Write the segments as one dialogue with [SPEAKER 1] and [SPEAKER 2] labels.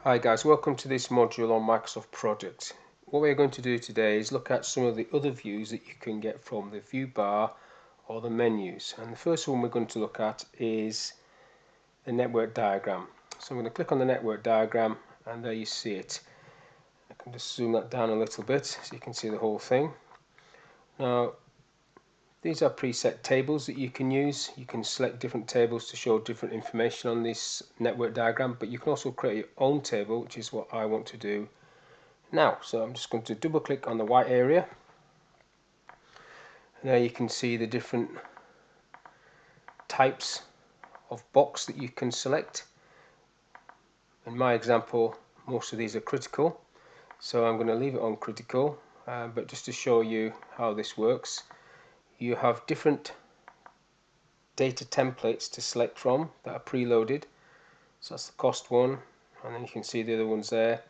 [SPEAKER 1] Hi guys, welcome to this module on Microsoft Project. What we're going to do today is look at some of the other views that you can get from the view bar or the menus. And the first one we're going to look at is the network diagram. So I'm going to click on the network diagram and there you see it. I can just zoom that down a little bit so you can see the whole thing. Now these are preset tables that you can use. You can select different tables to show different information on this network diagram, but you can also create your own table, which is what I want to do now. So I'm just going to double click on the white area. Now you can see the different types of box that you can select. In my example, most of these are critical, so I'm going to leave it on critical, but just to show you how this works, you have different data templates to select from that are preloaded. So that's the cost one, and then you can see the other ones there.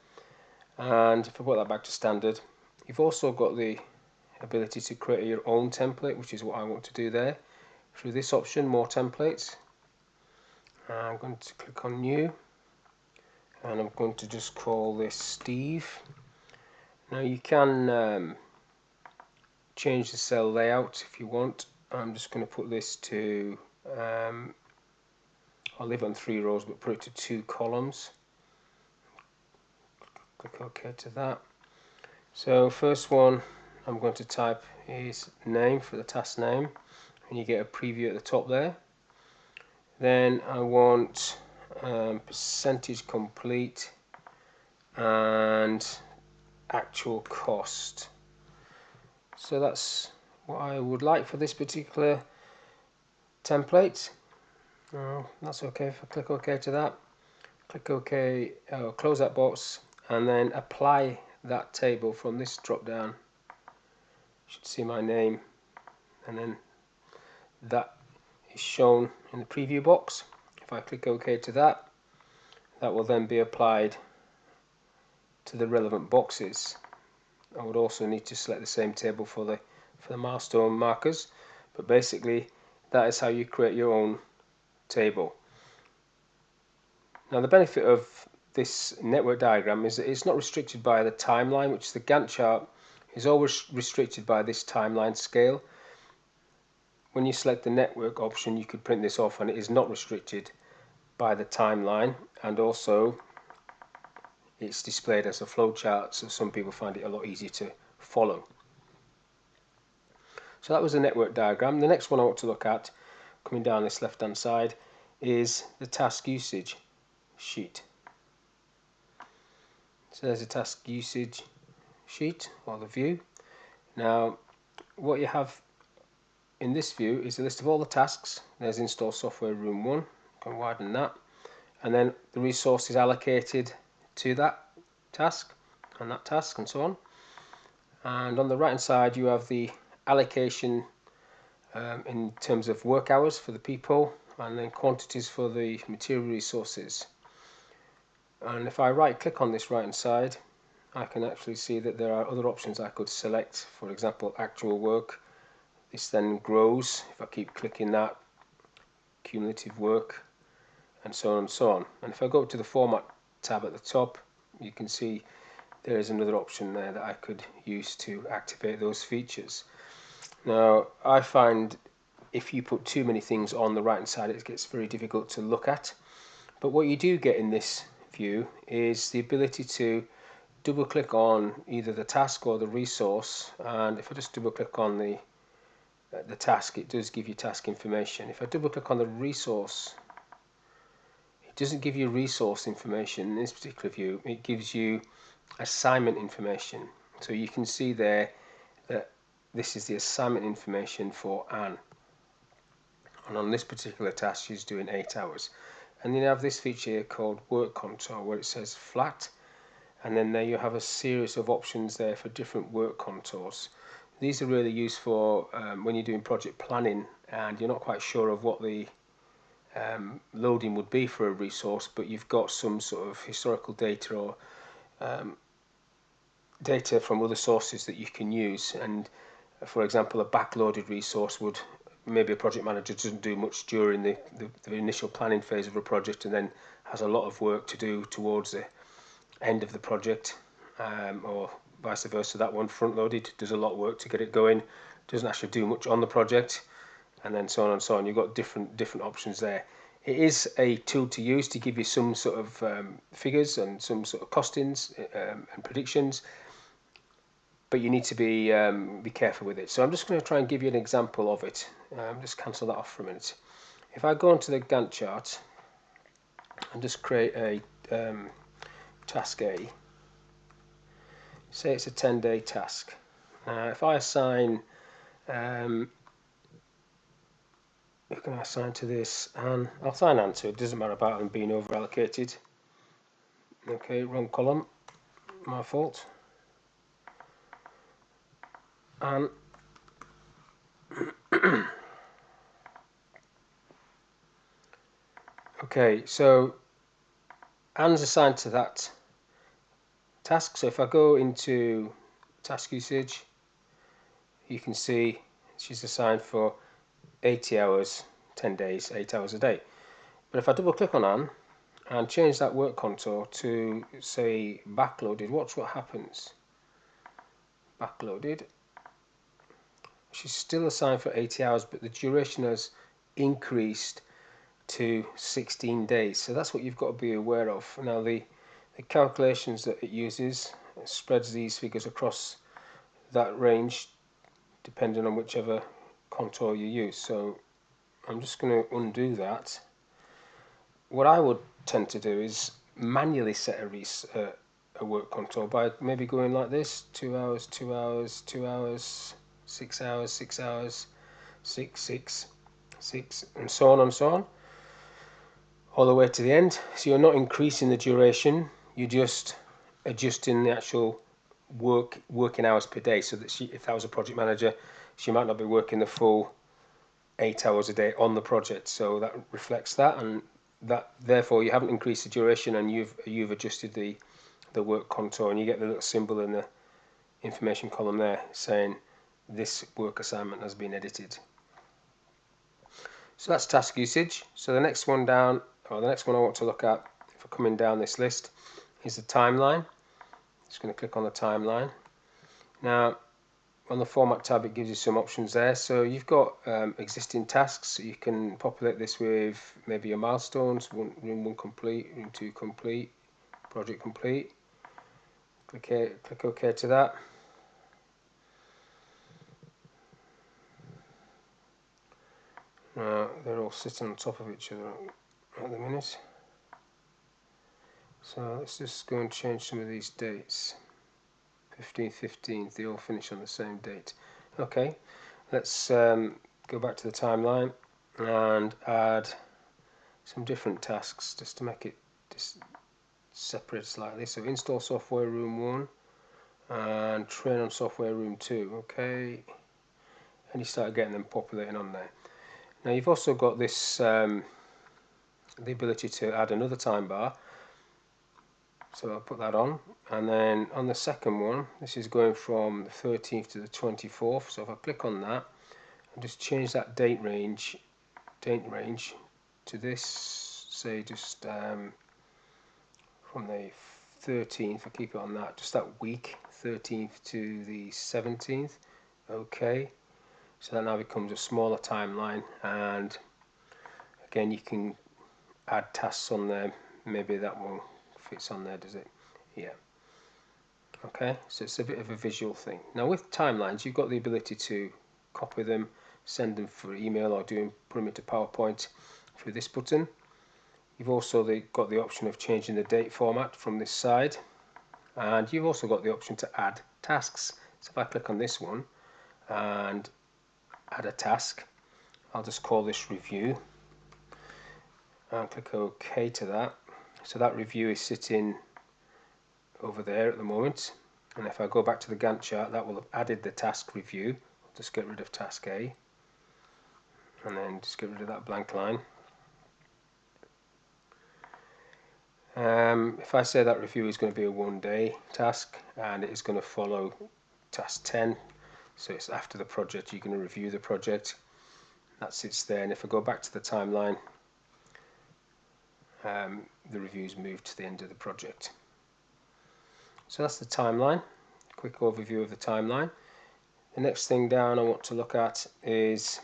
[SPEAKER 1] And if I put that back to standard, you've also got the ability to create your own template, which is what I want to do there through this option, more templates. I'm going to click on new, and I'm going to just call this Steve. Now you can change the cell layout if you want. I'm just going to put this to I'll leave it on 3 rows, but put it to 2 columns. Click OK to that. So first one I'm going to type is name for the task name, and you get a preview at the top there. Then I want percentage complete and actual cost. So that's what I would like for this particular template. That's okay if I click OK to that. Click OK, close that box, and then apply that table from this drop down. You should see my name, and then that is shown in the preview box. If I click OK to that, that will then be applied to the relevant boxes. I would also need to select the same table for the milestone markers, but basically that is how you create your own table. Now the benefit of this network diagram is that it's not restricted by the timeline, which the Gantt chart is always restricted by this timeline scale. When you select the network option, you could print this off, and it is not restricted by the timeline, and also it's displayed as a flowchart, so some people find it a lot easier to follow. So that was the network diagram. The next one I want to look at, coming down this left hand side, is the task usage sheet. So there's a task usage sheet, or the view. Now what you have in this view is a list of all the tasks. There's install software room 1, can widen that, and then the resources allocated to that task and so on. And on the right hand side you have the allocation in terms of work hours for the people, and then quantities for the material resources. And if I right click on this right hand side, I can actually see that there are other options I could select. For example, actual work. This then grows if I keep clicking that, cumulative work, and so on and so on. And if I go to the format tab at the top, you can see there is another option there that I could use to activate those features. Now I find if you put too many things on the right hand side, it gets very difficult to look at. But what you do get in this view is the ability to double click on either the task or the resource, and if I just double click on the task, it does give you task information. If I double click on the resource, it doesn't give you resource information in this particular view, it gives you assignment information. So you can see there that this is the assignment information for Anne, and on this particular task she's doing 8 hours. And then you have this feature here called work contour, where it says flat, and then there you have a series of options there for different work contours. These are really used for when you're doing project planning and you're not quite sure of what the loading would be for a resource, but you've got some sort of historical data or data from other sources that you can use. And for example, a backloaded resource would, maybe a project manager doesn't do much during the initial planning phase of a project and then has a lot of work to do towards it. end of the project, or vice versa. That one front loaded, does a lot of work to get it going, doesn't actually do much on the project, and then so on and so on. You've got different options there. It is a tool to use to give you some sort of figures and some sort of costings and predictions, but you need to be careful with it. So I'm just going to try and give you an example of it. Just cancel that off for a minute. If I go onto the Gantt chart and just create a task A, say it's a 10-day task. If I assign, who can I assign to this? And I'll assign Anne to it. Doesn't matter about them being over allocated. Okay, wrong column, my fault. And okay, so Anne's assigned to that task. So if I go into task usage, you can see she's assigned for 80 hours, 10 days, 8 hours a day. But if I double click on Anne and change that work contour to, say, backloaded, watch what happens. Backloaded. She's still assigned for 80 hours, but the duration has increased to 16 days. So that's what you've got to be aware of. Now, the calculations that it uses, it spreads these figures across that range, depending on whichever contour you use. So I'm just going to undo that. What I would tend to do is manually set a work contour by maybe going like this: 2 hours, 2 hours, 2 hours, 6 hours, 6 hours, 6, 6, 6, and so on and so on, all the way to the end. So you're not increasing the duration, you're just adjusting the actual working hours per day. So that she, if that was a project manager, she might not be working the full 8 hours a day on the project. So that reflects that, and that therefore you haven't increased the duration, and you've adjusted the work contour, and you get the little symbol in the information column there saying this work assignment has been edited. So that's task usage. So the next one down, or the next one I want to look at, if we're coming down this list, is the timeline. Just going to click on the timeline. Now, on the format tab, it gives you some options there. So you've got existing tasks. So you can populate this with maybe your milestones: room 1 complete, room 2 complete, project complete. Click OK to that. They're all sitting on top of each other at the minute. So let's just go and change some of these dates. 15th, 15th, they all finish on the same date. Okay, let's go back to the timeline and add some different tasks just to make it separate slightly. So install software room 1 and train on software room 2. Okay, and you start getting them populating on there. Now you've also got this the ability to add another time bar. So I'll put that on, and then on the second one, this is going from the 13th to the 24th. So if I click on that and just change that date range to this, say just from the 13th, I keep it on that, just that week, 13th to the 17th. Okay, so that now becomes a smaller timeline, and again you can add tasks on there. Maybe that one fits on there, does it? Yeah. Okay, so it's a bit of a visual thing. Now with timelines, you've got the ability to copy them, send them for email, or put them into PowerPoint through this button. You've also got the option of changing the date format from this side, and you've also got the option to add tasks. So if I click on this one and add a task, I'll just call this review and click OK to that. So that review is sitting over there at the moment, and if I go back to the Gantt chart, that will have added the task review. I'll just get rid of task A and then just get rid of that blank line. If I say that review is going to be a 1-day task and it is going to follow task 10, so it's after the project, you're going to review the project, that sits there. And if I go back to the timeline, the review's moved to the end of the project. So that's the timeline, quick overview of the timeline. The next thing down I want to look at is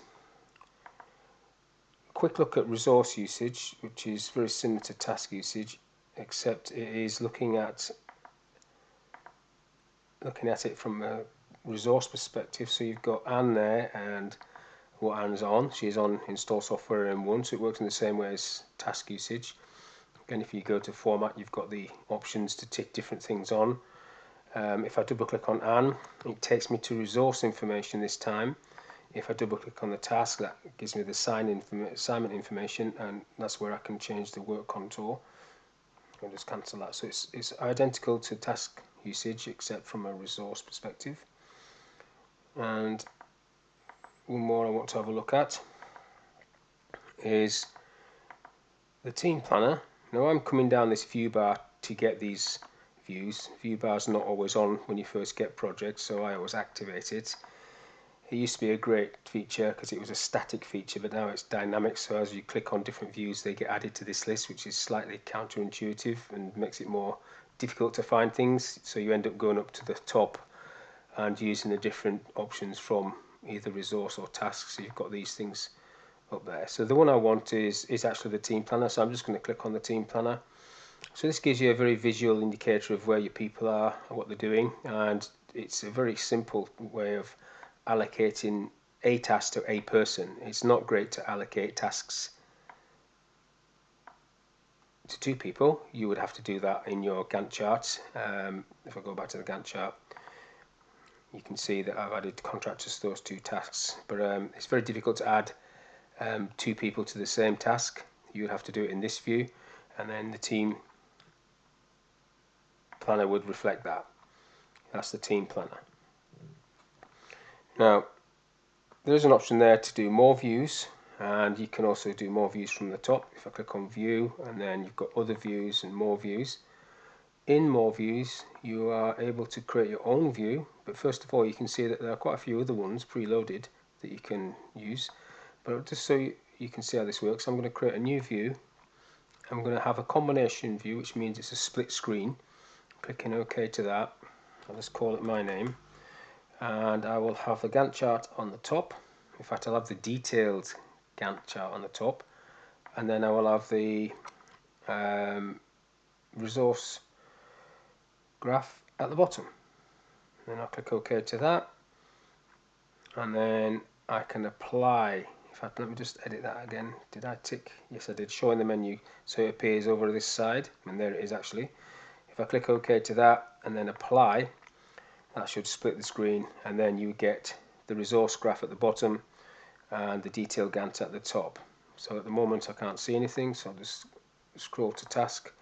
[SPEAKER 1] a quick look at resource usage, which is very similar to task usage, except it is looking at it from a resource perspective. So you've got Anne there, and what Anne's on. She's on install software in 1, so it works in the same way as task usage. Again, if you go to format, you've got the options to tick different things on. If I double click on Anne, it takes me to resource information this time. If I double click on the task, that gives me the assignment information, and that's where I can change the work contour. I'll just cancel that. So it's identical to task usage except from a resource perspective. And one more I want to have a look at is the team planner. Now I'm coming down this view bar to get these views. View bar's not always on when you first get projects, so I always activate it. It used to be a great feature because it was a static feature, but now it's dynamic, so as you click on different views they get added to this list, which is slightly counterintuitive and makes it more difficult to find things, so you end up going up to the top and using the different options from either resource or tasks. So you've got these things up there. So the one I want is actually the team planner, so I'm just going to click on the team planner. So this gives you a very visual indicator of where your people are and what they're doing, and it's a very simple way of allocating a task to a person. It's not great to allocate tasks to 2 people. You would have to do that in your Gantt charts. If I go back to the Gantt chart, you can see that I've added contractors to those 2 tasks, but it's very difficult to add 2 people to the same task. You would have to do it in this view, and then the team planner would reflect that. That's the team planner. Now there's an option there to do more views, and you can also do more views from the top. If I click on view, and then you've got other views and more views. In more views you are able to create your own view, but first of all you can see that there are quite a few other ones preloaded that you can use. But just so you can see how this works, I'm going to create a new view. I'm going to have a combination view, which means it's a split screen. Clicking OK to that, I'll just call it my name, and I will have the Gantt chart on the top. In fact, I'll have the detailed Gantt chart on the top, and then I will have the resource graph at the bottom. Then I'll click OK to that, and then I can apply. In fact, let me just edit that again. Did I tick? Yes, I did. Show in the menu, so it appears over this side, and there it is actually. If I click OK to that and then apply, that should split the screen, and then you get the resource graph at the bottom and the detailed Gantt at the top. So at the moment I can't see anything, so I'll just scroll to task,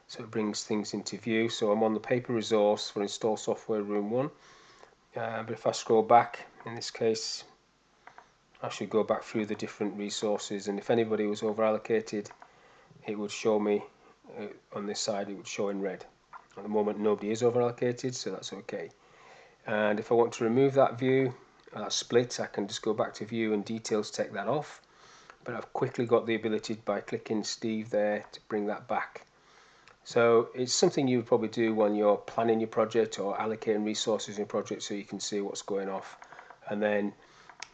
[SPEAKER 1] so it brings things into view. So I'm on the paper resource for install software room 1, but if I scroll back, in this case I should go back through the different resources, and if anybody was over allocated it would show me on this side, it would show in red. At the moment nobody is over allocated, so that's okay. And if I want to remove that view, that split, I can just go back to view and details, take that off. But I've quickly got the ability by clicking Steve there to bring that back. So it's something you would probably do when you're planning your project or allocating resources in your project, so you can see what's going off, and then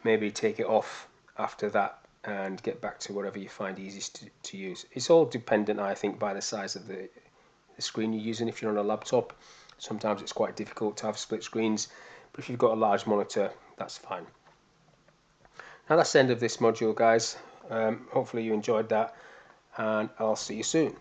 [SPEAKER 1] maybe take it off after that and get back to whatever you find easiest to use. It's all dependent, I think, by the size of the screen you're using. If you're on a laptop, sometimes it's quite difficult to have split screens, but if you've got a large monitor, that's fine. Now that's the end of this module, guys. Hopefully you enjoyed that, and I'll see you soon.